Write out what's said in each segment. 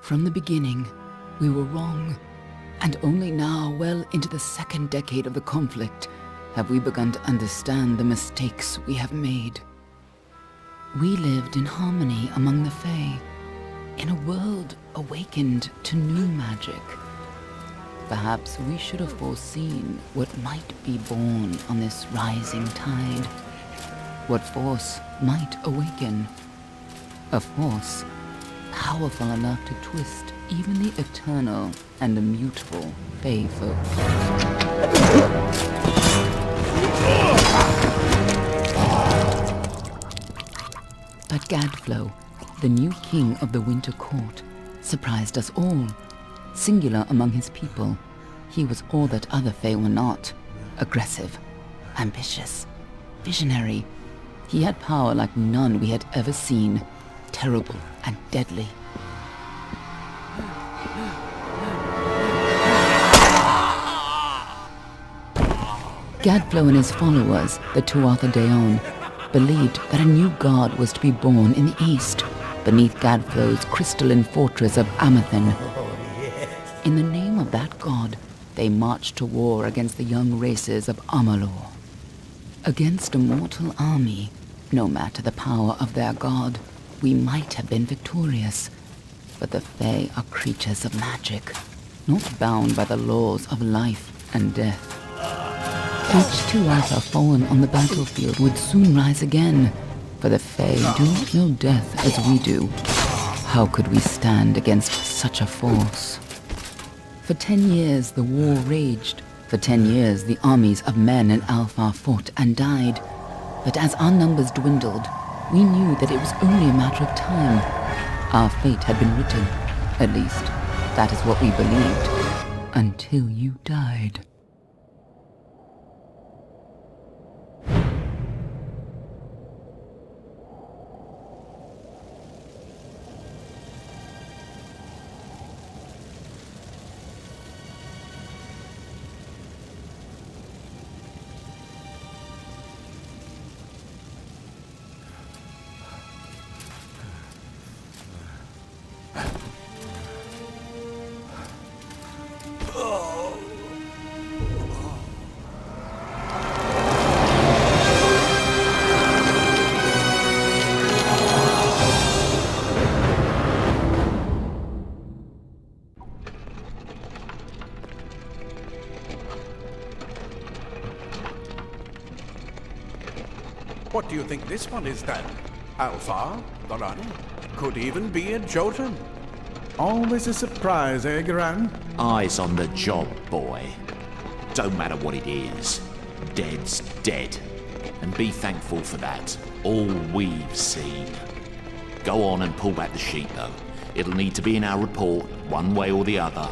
From the beginning, we were wrong. And only now, well into the second decade of the conflict, have we begun to understand the mistakes we have made. We lived in harmony among the Fae, in a world awakened to new magic. Perhaps we should have foreseen what might be born on this rising tide. What force might awaken. A force powerful enough to twist even the eternal and immutable Fae folk. But Gadflow, the new king of the Winter Court, surprised us all. Singular among his people, he was all that other Fae were not. Aggressive, ambitious, visionary. He had power like none we had ever seen, terrible and deadly. Gadflow and his followers, the Tuatha Deon, believed that a new god was to be born in the east, beneath Gadflow's crystalline fortress of Amathen. In the name of that god, they marched to war against the young races of Amalur. Against a mortal army, no matter the power of their god, we might have been victorious. But the Fae are creatures of magic, not bound by the laws of life and death. Each Tuatha fallen on the battlefield would soon rise again, for the Fae do not know death as we do. How could we stand against such a force? For 10 years the war raged. For 10 years the armies of Men and Alpha fought and died. But as our numbers dwindled, we knew that it was only a matter of time. Our fate had been written. At least, that is what we believed. Until you died. What do you think this one is then? Alpha? The Rani? Could even be a Jotun. Always a surprise, eh, Garan? Eyes on the job, boy. Don't matter what it is. Dead's dead. And be thankful for that. All we've seen. Go on and pull back the sheet, though. It'll need to be in our report, one way or the other.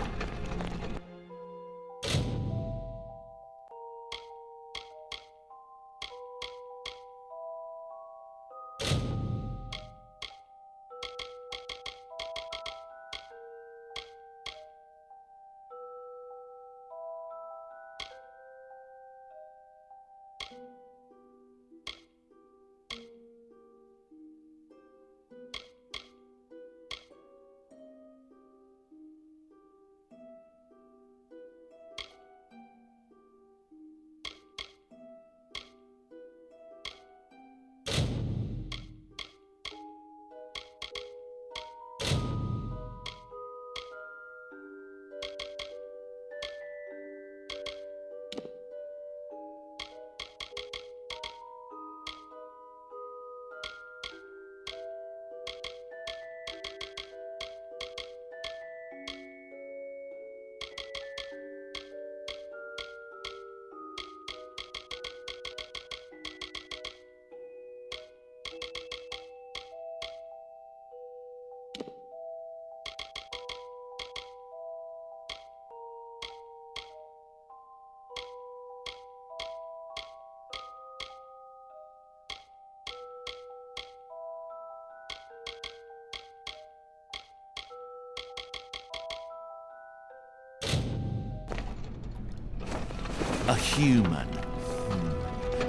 A human.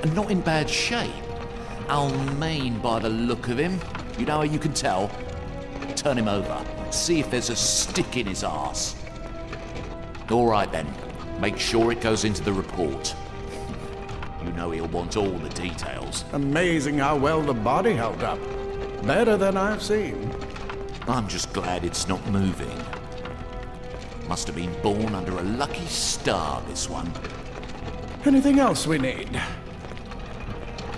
And not in bad shape. Almain by the look of him. You know how you can tell? Turn him over. See if there's a stick in his arse. All right then. Make sure it goes into the report. You know he'll want all the details. Amazing how well the body held up. Better than I've seen. I'm just glad it's not moving. Must have been born under a lucky star, this one. Anything else we need?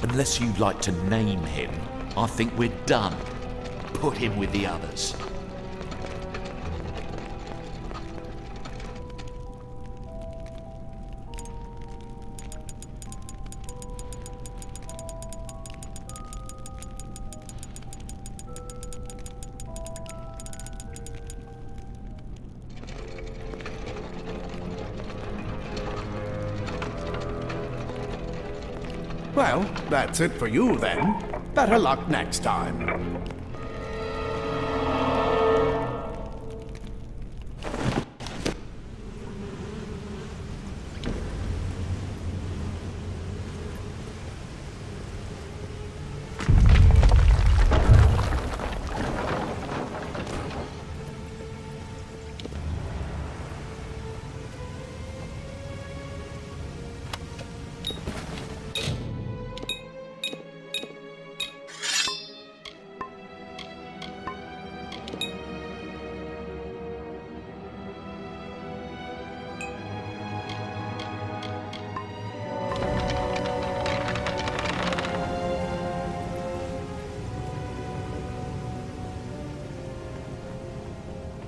Unless you'd like to name him, I think we're done. Put him with the others. Well, that's it for you then. Better luck next time.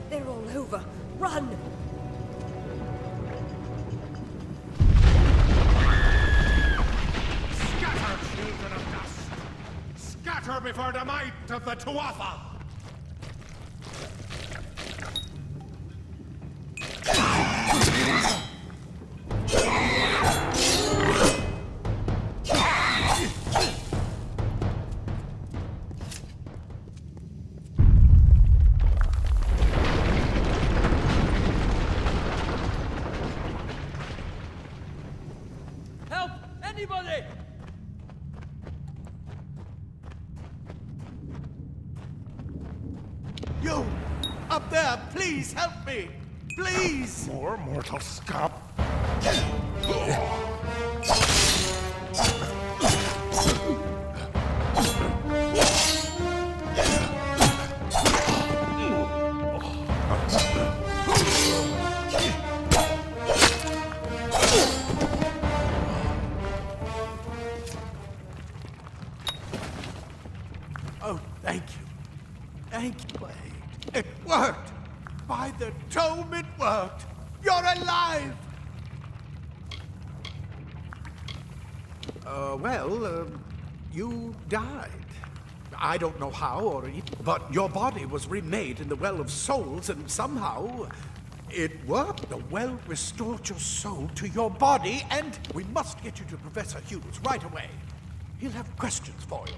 They're all over. Run! Scatter, children of dust! Scatter before the might of the Tuatha! Help! Anybody! You! Up there, please help me! Please! More mortal scum! Oh, thank you. Thank you. It worked! By the tome, it worked! You're alive! You died. I don't know how or but your body was remade in the Well of Souls, and somehow it worked. The well restored your soul to your body, and we must get you to Professor Hughes right away. He'll have questions for you.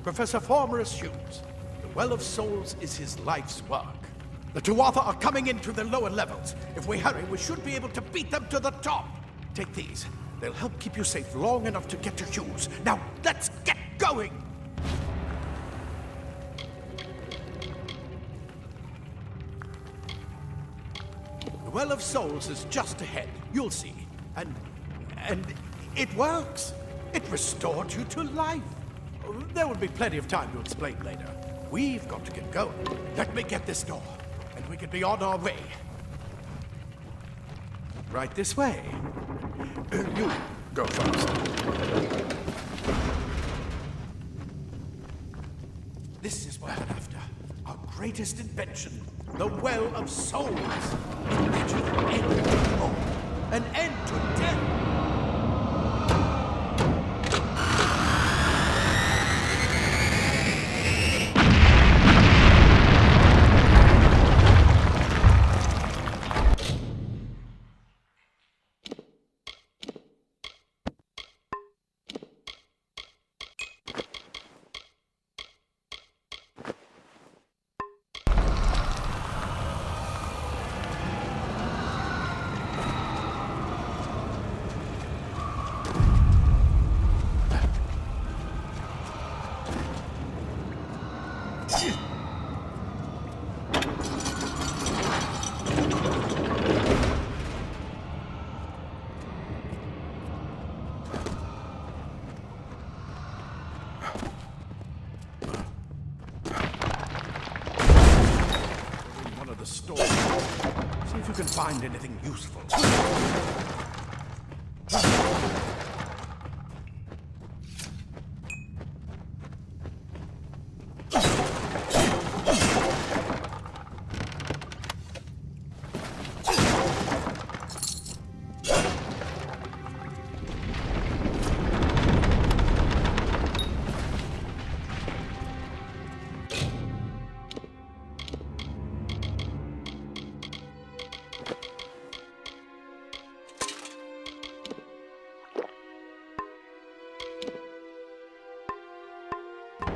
Professor Formorus Hughes, the Well of Souls is his life's work. The Tuatha are coming into the lower levels. If we hurry, we should be able to beat them to the top. Take these. They'll help keep you safe long enough to get to Hughes. Now, let's get going! The Well of Souls is just ahead. You'll see. And it works. It restored you to life. There will be plenty of time to explain later. We've got to get going. Let me get this door, and we can be on our way. Right this way. You go first. This is what we're after. Our greatest invention, the Well of Souls. Imagine an end to hope, an end to death. can find anything useful.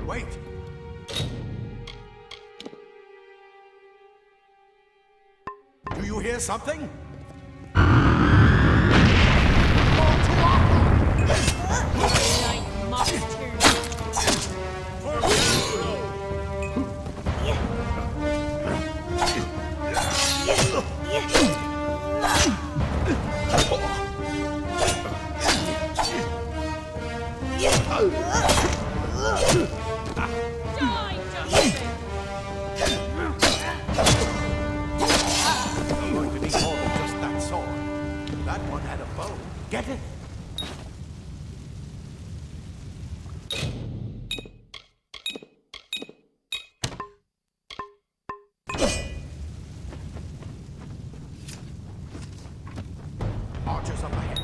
Wait! Do you hear something? Going to need more than just that sword. That one had a bow. Get it? Archers up ahead.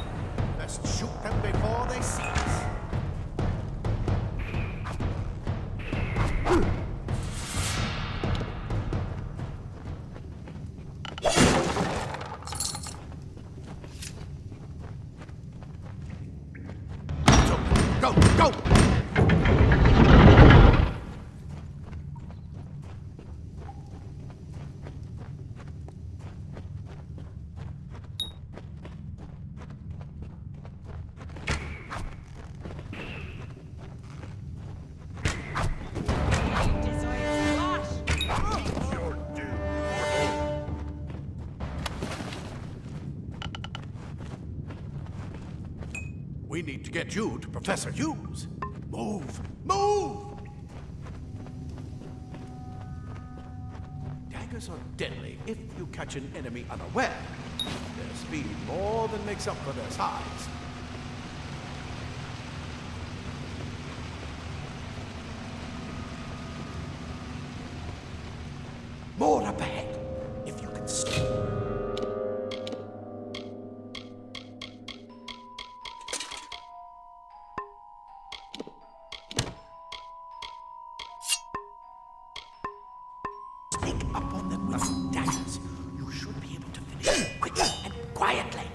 Let's shoot them before they see us. Go! Go! We need to get you to Professor Hughes. Move! Move! Daggers are deadly if you catch an enemy unaware. Their speed more than makes up for their size. More up ahead, if you can see. Sneak up on them with daggers. You should be able to finish quickly and quietly.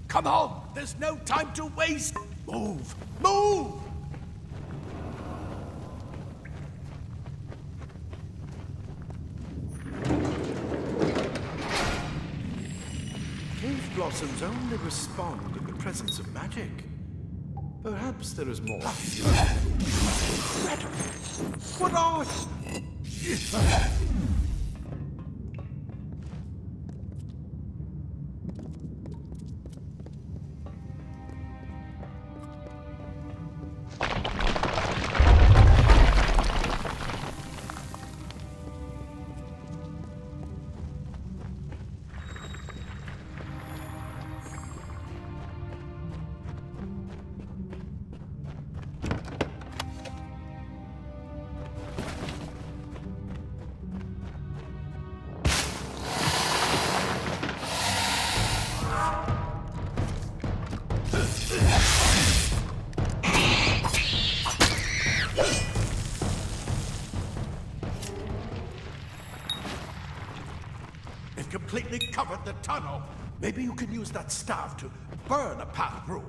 Come on! There's no time to waste! Move! Move! Cave blossoms only respond in the presence of magic. Perhaps there is more. Incredible! What are you? They've completely covered the tunnel. Maybe you can use that staff to burn a path through.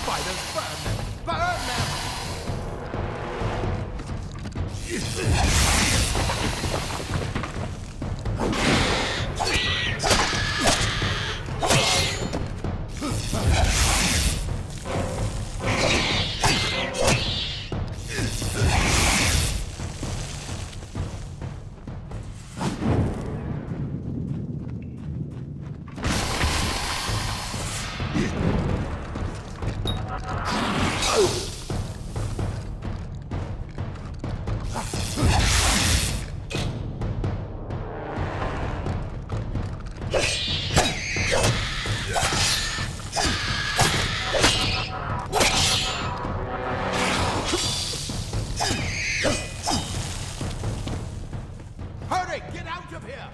Spiders, burn them! Burn them! Hurry! Get out of here!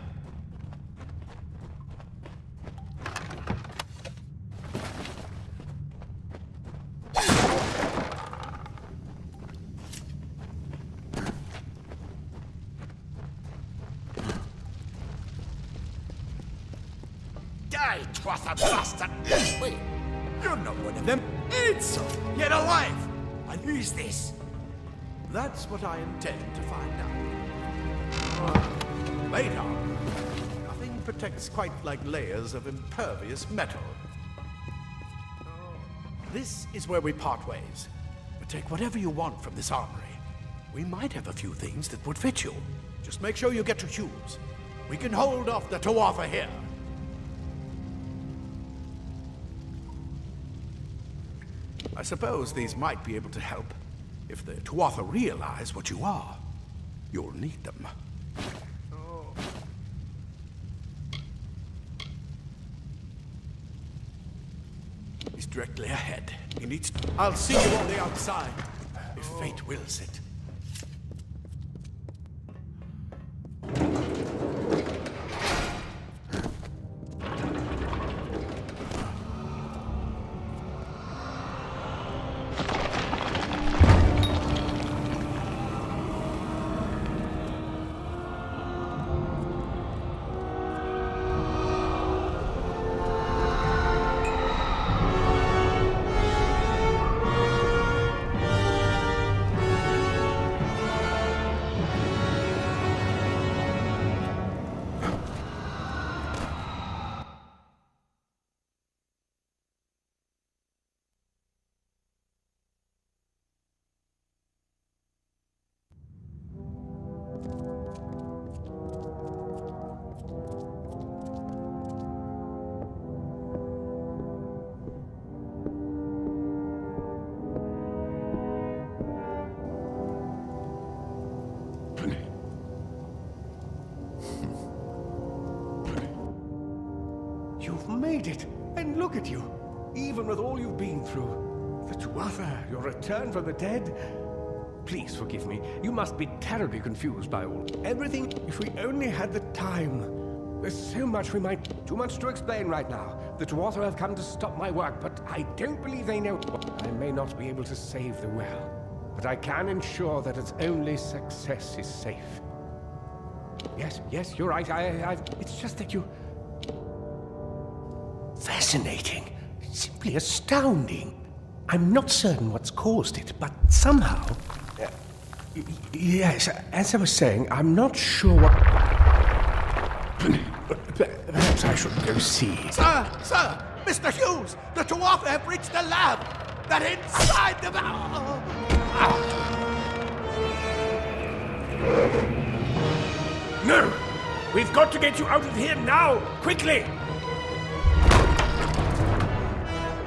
Die, twas a bastard! Wait, you're not one of them. It's yet alive! And who's this? That's what I intend to find out. Later, nothing protects quite like layers of impervious metal. This is where we part ways. But take whatever you want from this armory. We might have a few things that would fit you. Just make sure you get your shoes. We can hold off the Tuatha here. I suppose these might be able to help. If the Tuatha realize what you are, you'll need them. He's directly ahead. He needs... I'll see you on the outside, if fate wills it. You've made it, and look at you. Even with all you've been through. The Tuatha, your return from the dead. Please forgive me. You must be terribly confused by all. Everything, if we only had the time. There's so much we might... Too much to explain right now. The Tuatha have come to stop my work, but I don't believe they know... I may not be able to save the well, but I can ensure that its only success is safe. Yes, you're right. It's just that you... Fascinating. Simply astounding. I'm not certain what's caused it, but somehow... yes, as I was saying, I'm not sure what... Perhaps I should go see. Sir! Mr. Hughes! The Tuatha have reached the lab! They're inside the... No! We've got to get you out of here now! Quickly!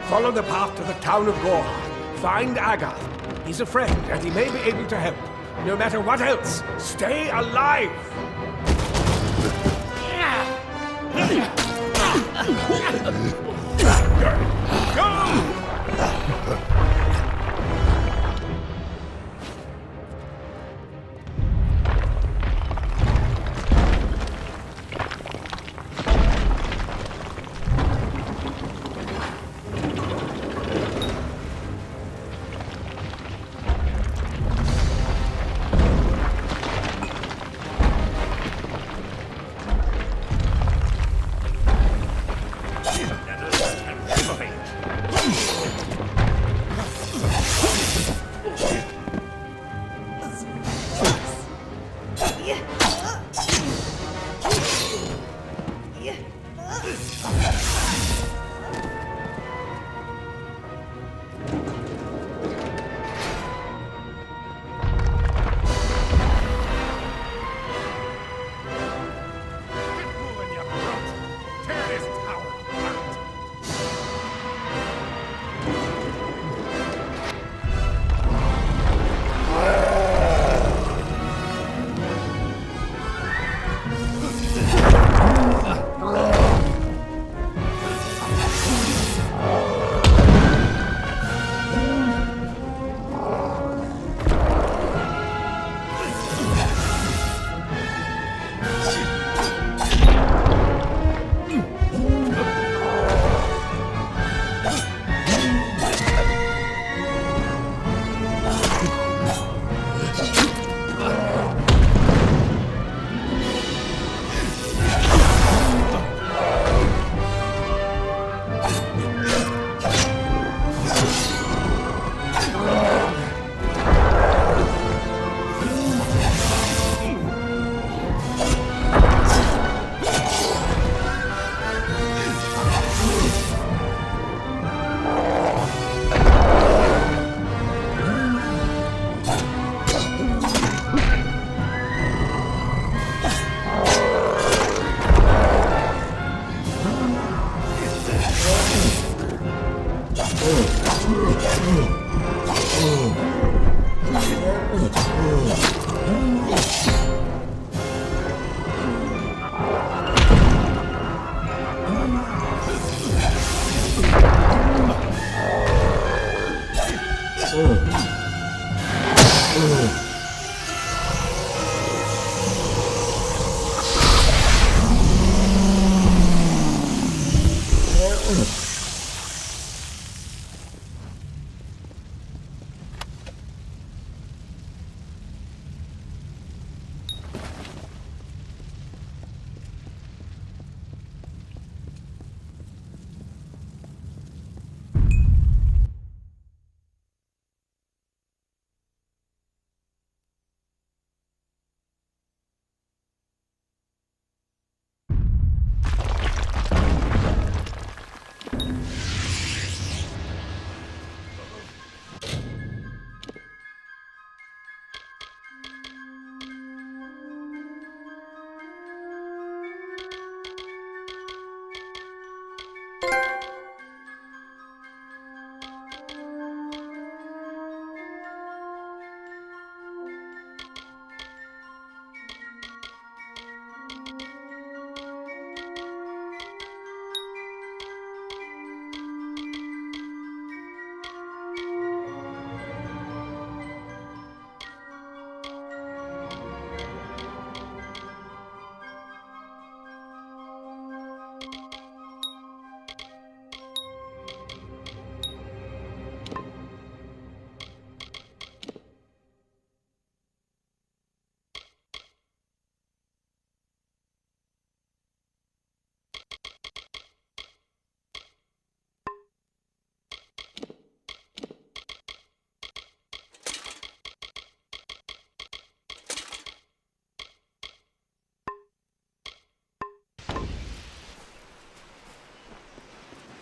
Follow the path to the town of Gorhard. Find Agath. He's a friend, and he may be able to help. No matter what else, stay alive! Go!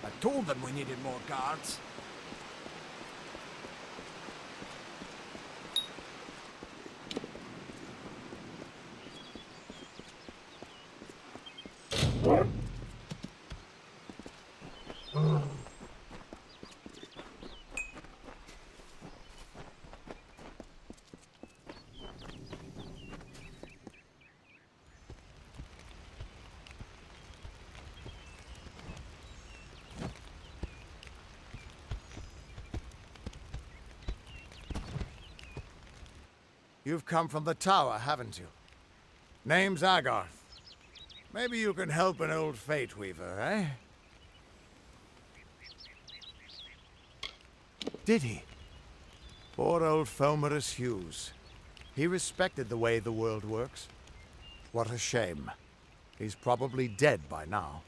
I told them we needed more guards. You've come from the tower, haven't you? Name's Agarth. Maybe you can help an old Fate Weaver, eh? Did he? Poor old Fomerus Hughes. He respected the way the world works. What a shame. He's probably dead by now.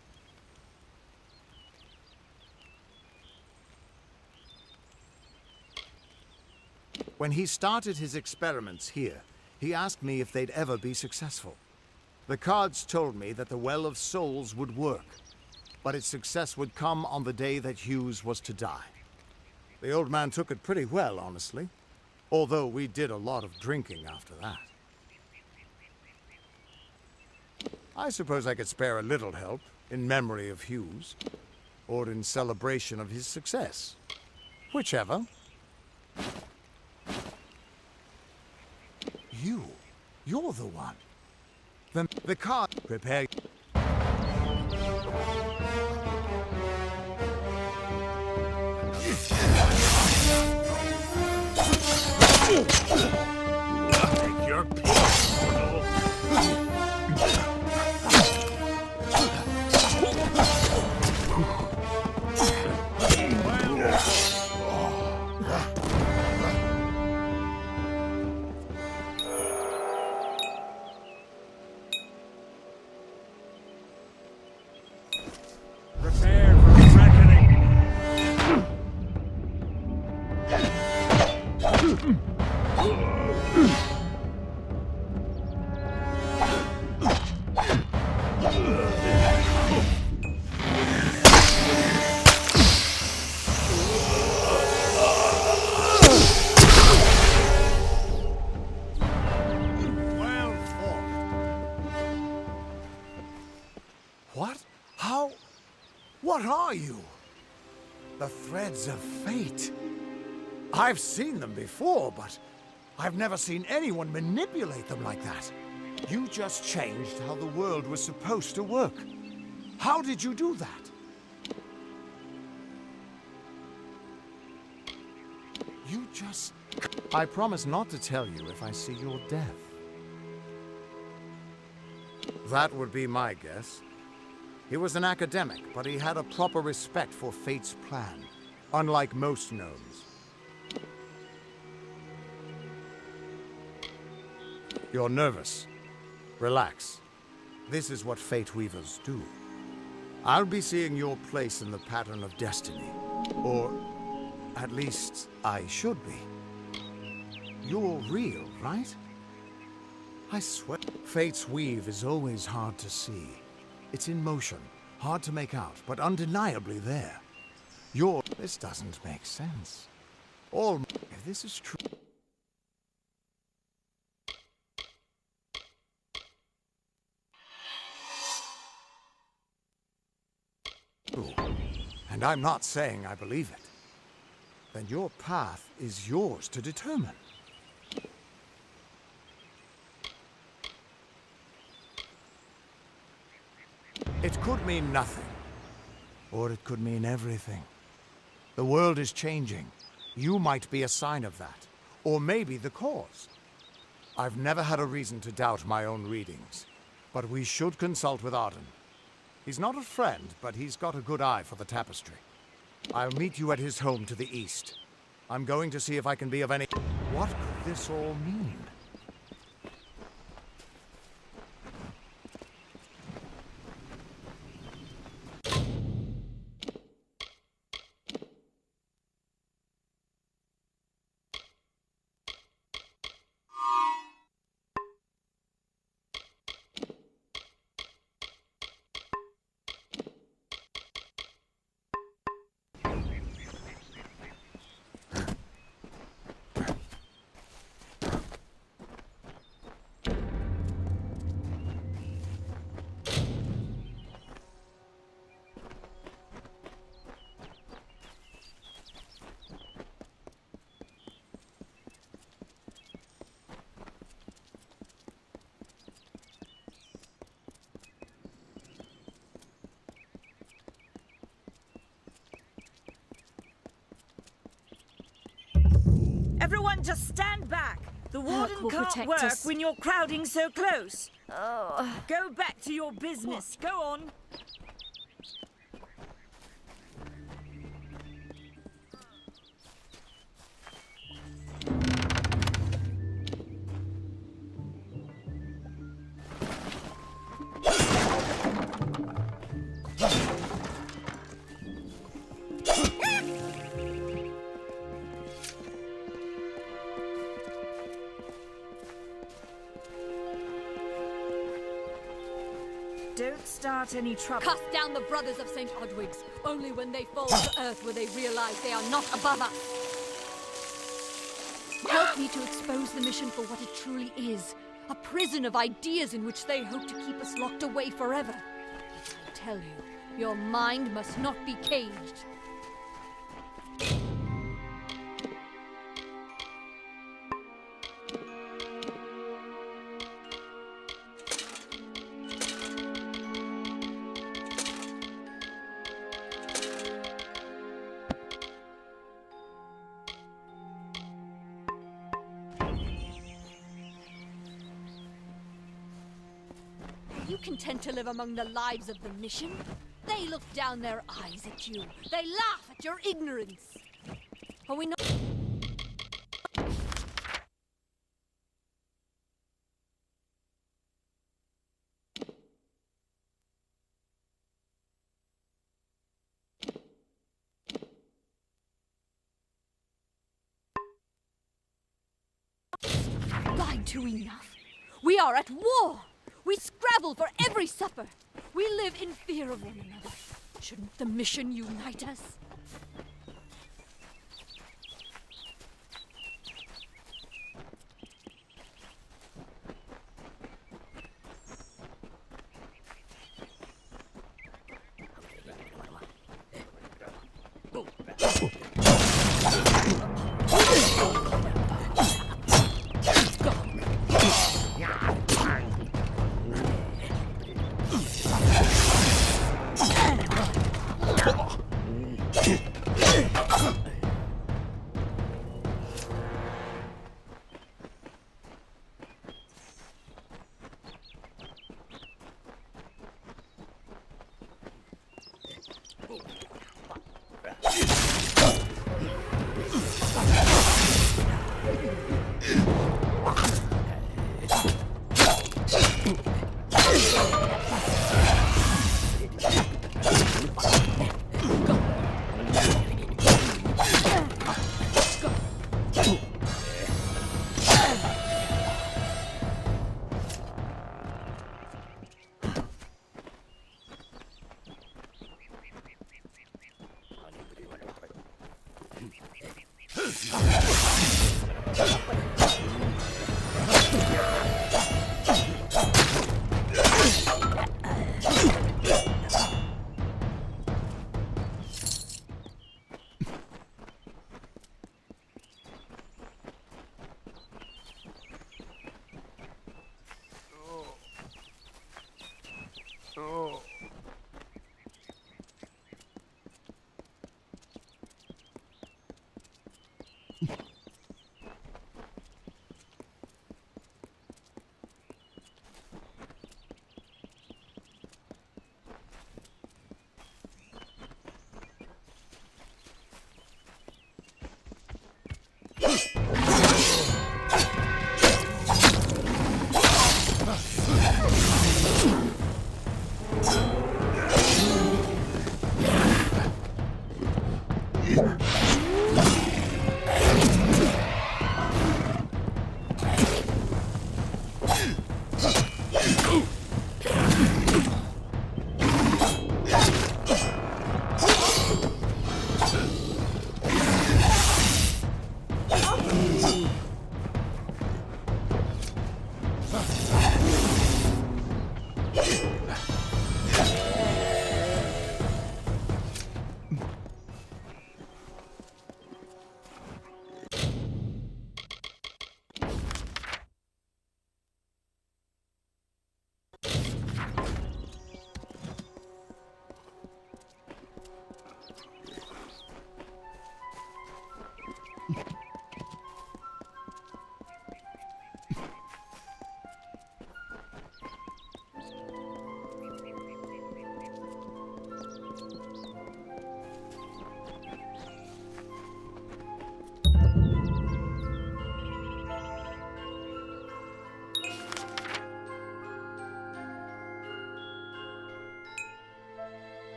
When he started his experiments here, he asked me if they'd ever be successful. The cards told me that the Well of Souls would work, but its success would come on the day that Hughes was to die. The old man took it pretty well, honestly, although we did a lot of drinking after that. I suppose I could spare a little help in memory of Hughes, or in celebration of his success. Whichever. You're the one. Then the card. Prepare. Take your pick, mortal. Prepare for the reckoning. Well fought. What? How? What are you? The threads of fate. I've seen them before, but I've never seen anyone manipulate them like that. You just changed how the world was supposed to work. How did you do that? You just... I promise not to tell you if I see your death. That would be my guess. He was an academic, but he had a proper respect for Fate's plan, unlike most gnomes. You're nervous. Relax. This is what Fate Weavers do. I'll be seeing your place in the pattern of destiny. Or, at least, I should be. You're real, right? I swear. Fate's weave is always hard to see. It's in motion, hard to make out, but undeniably there. This doesn't make sense. If this is true... And I'm not saying I believe it. Then your path is yours to determine. It could mean nothing. Or it could mean everything. The world is changing. You might be a sign of that. Or maybe the cause. I've never had a reason to doubt my own readings. But we should consult with Arden. He's not a friend, but he's got a good eye for the tapestry. I'll meet you at his home to the east. I'm going to see if I can be of any... What could this all mean? everyone just stand back. The warden will can't protect work us. when you're crowding so close. Go back to your business. Go on. Don't start any trouble. Cast down the brothers of St. Odwig's. Only when they fall to earth will they realize they are not above us. Help me to expose the mission for what it truly is. A prison of ideas in which they hope to keep us locked away forever. But I tell you, your mind must not be caged. Are you content to live among the lives of the mission? They look down their eyes at you. They laugh at your ignorance. Are we not... lied to enough? We are at war! We scrabble for every supper. We live in fear of one another. Shouldn't the mission unite us?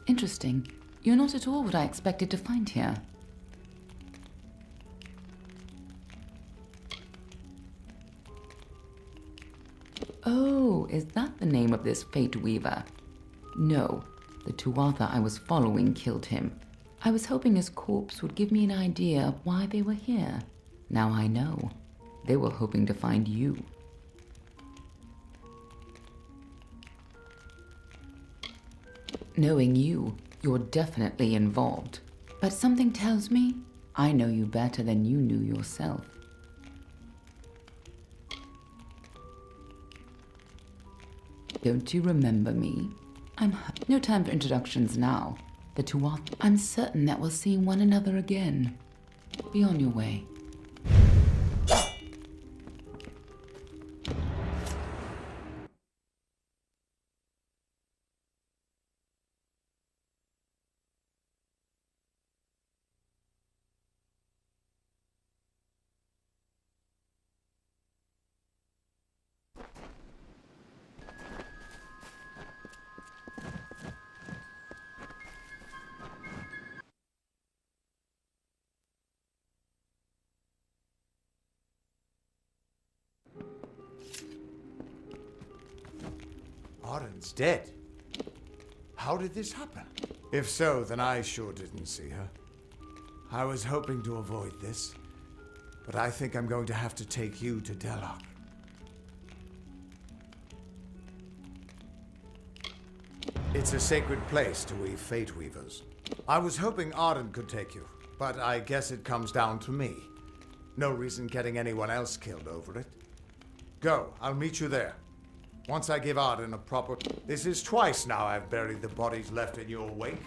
Interesting. You're not at all what I expected to find here. Oh, is that the name of this Fate Weaver? No, the Tuatha I was following killed him. I was hoping his corpse would give me an idea of why they were here. Now I know. They were hoping to find you. Knowing you, you're definitely involved. But something tells me I know you better than you knew yourself. Don't you remember me? No time for introductions now. The Tuatha. I'm certain that we'll see one another again. Be on your way. Arden's dead. How did this happen? If so, then I sure didn't see her. I was hoping to avoid this, but I think I'm going to have to take you to Delok. It's a sacred place to we Fate Weavers. I was hoping Arden could take you, but I guess it comes down to me. No reason getting anyone else killed over it. Go, I'll meet you there. Once I give Arden a proper... This is twice now I've buried the bodies left in your wake.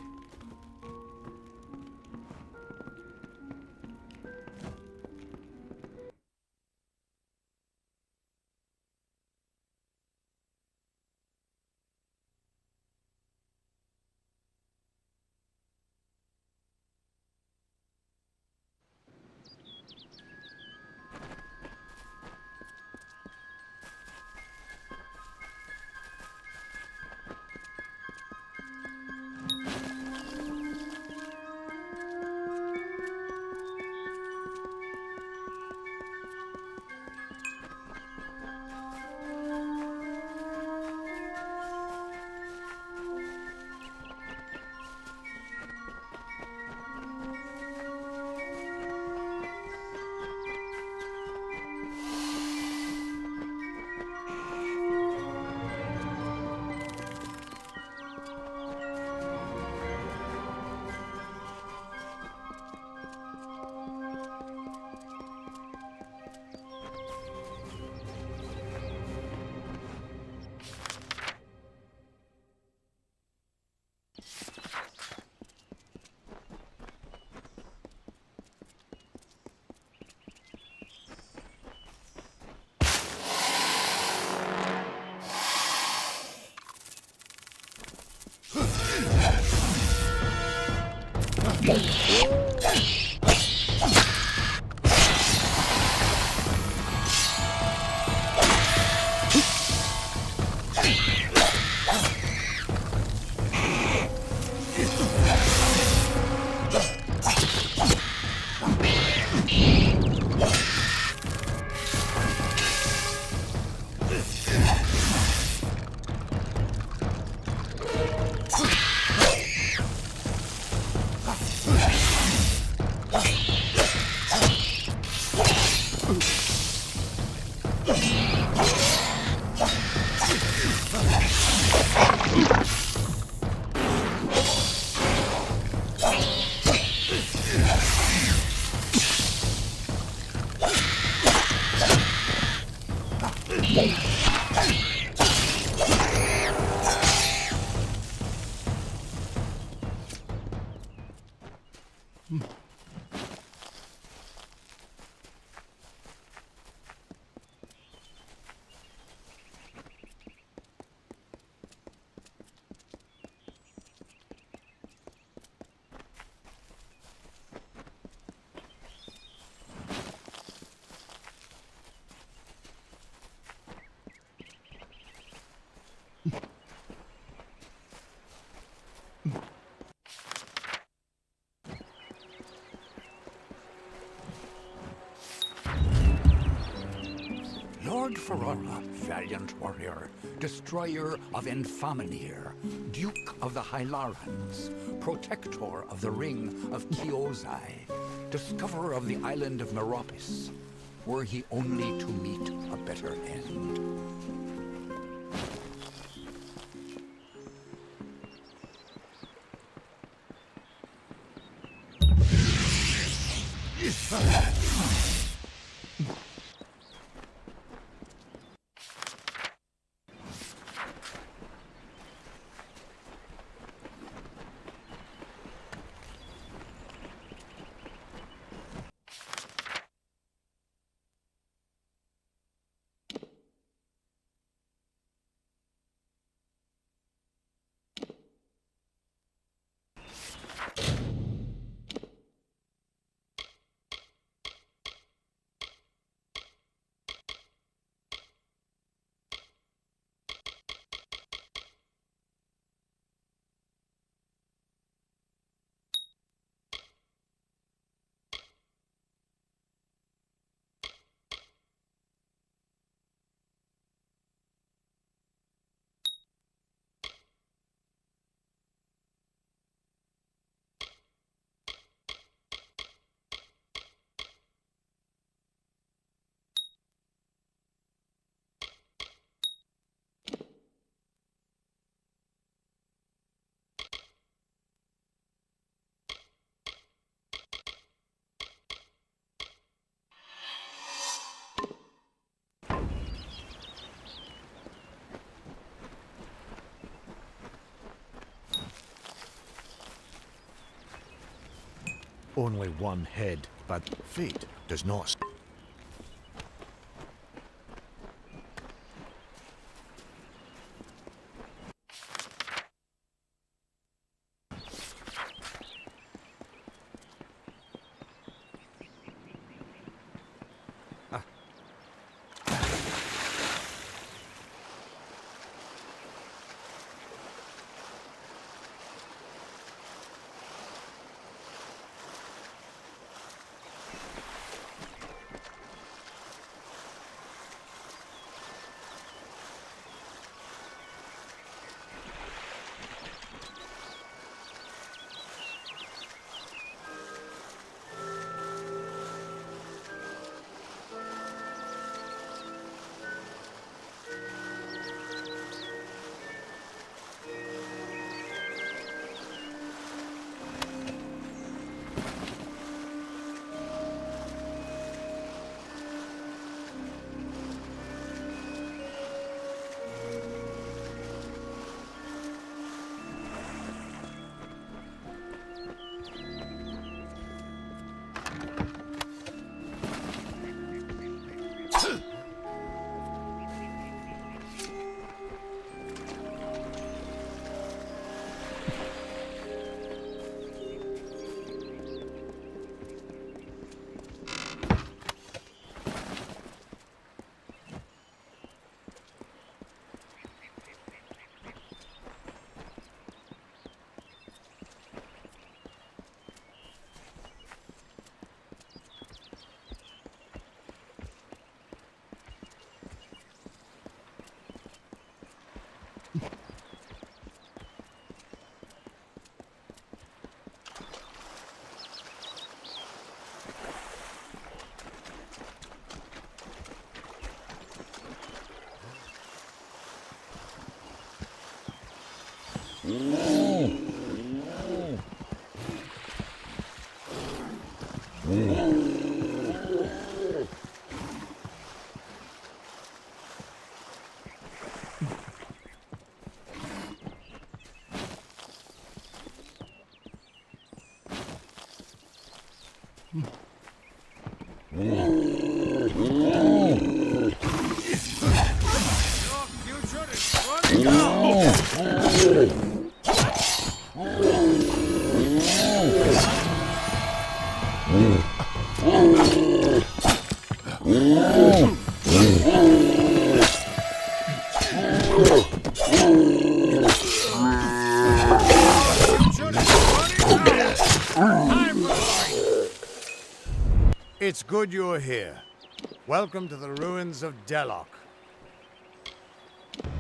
Lord Ferrara, valiant warrior, destroyer of Enfaminir, Duke of the Hylarans, protector of the Ring of Kiozai, discoverer of the island of Meropis, were he only to meet a better end. Only one head, but fate does not. It's good you're here. Welcome to the ruins of Delok.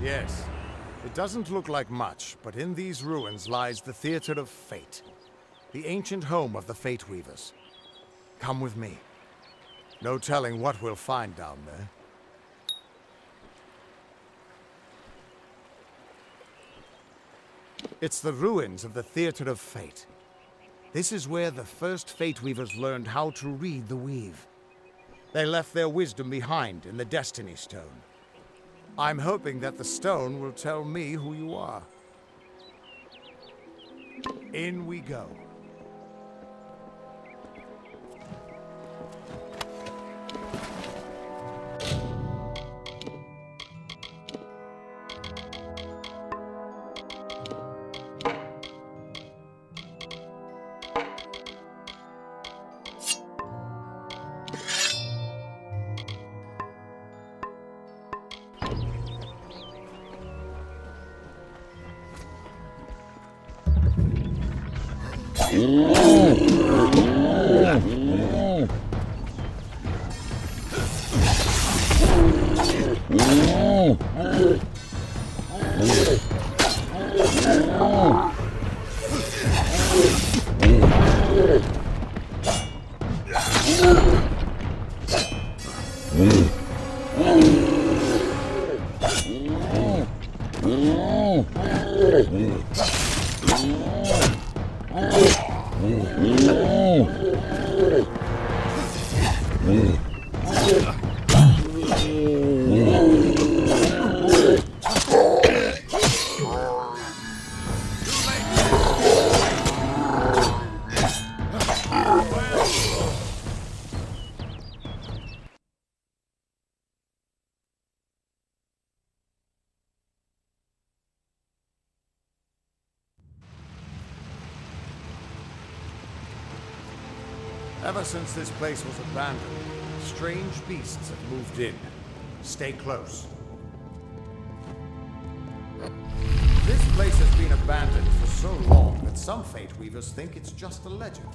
Yes, it doesn't look like much, but in these ruins lies the Theater of Fate, the ancient home of the Fate Weavers. Come with me. No telling what we'll find down there. It's the ruins of the Theater of Fate. This is where the first Fate Weavers learned how to read the weave. They left their wisdom behind in the Destiny Stone. I'm hoping that the stone will tell me who you are. In we go. Ever since this place was abandoned, strange beasts have moved in. Stay close. This place has been abandoned for so long that some Fate Weavers think it's just a legend.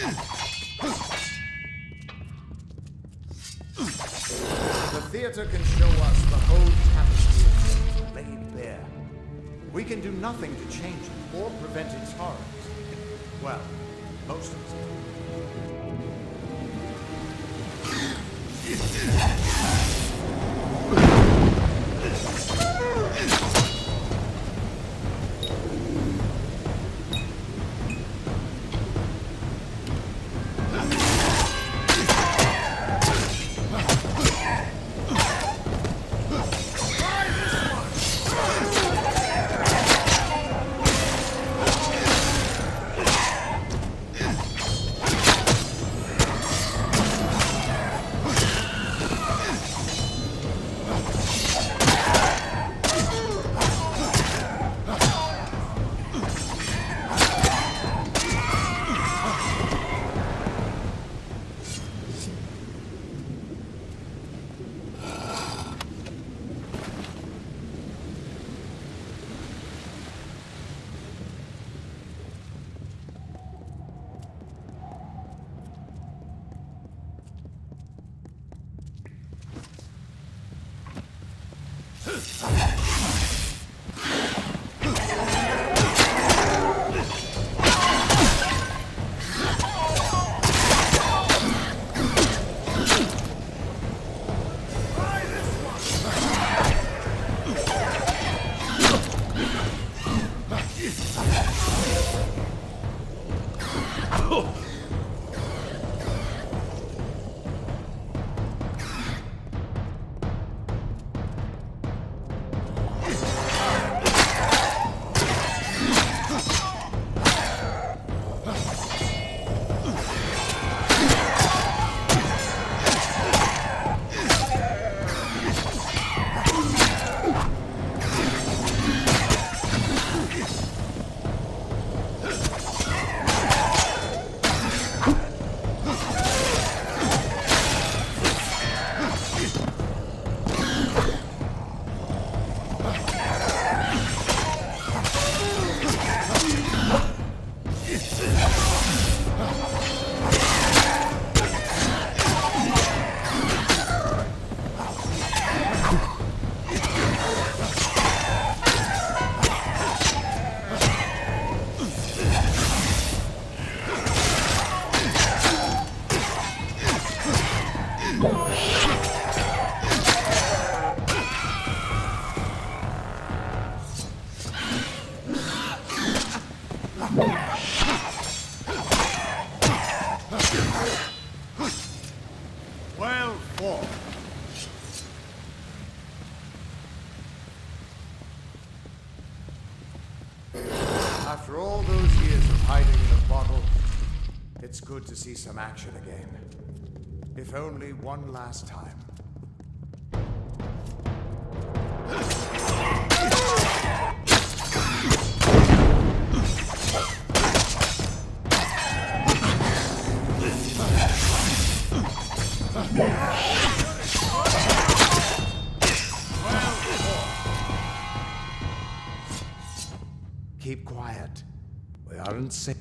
The theater can show us the whole tapestry laid bare. We can do nothing to change it or prevent its horrors. Well, most of us can. Well fought. After all those years of hiding in a bottle, it's good to see some action again. If only one last time. Keep quiet. We aren't safe.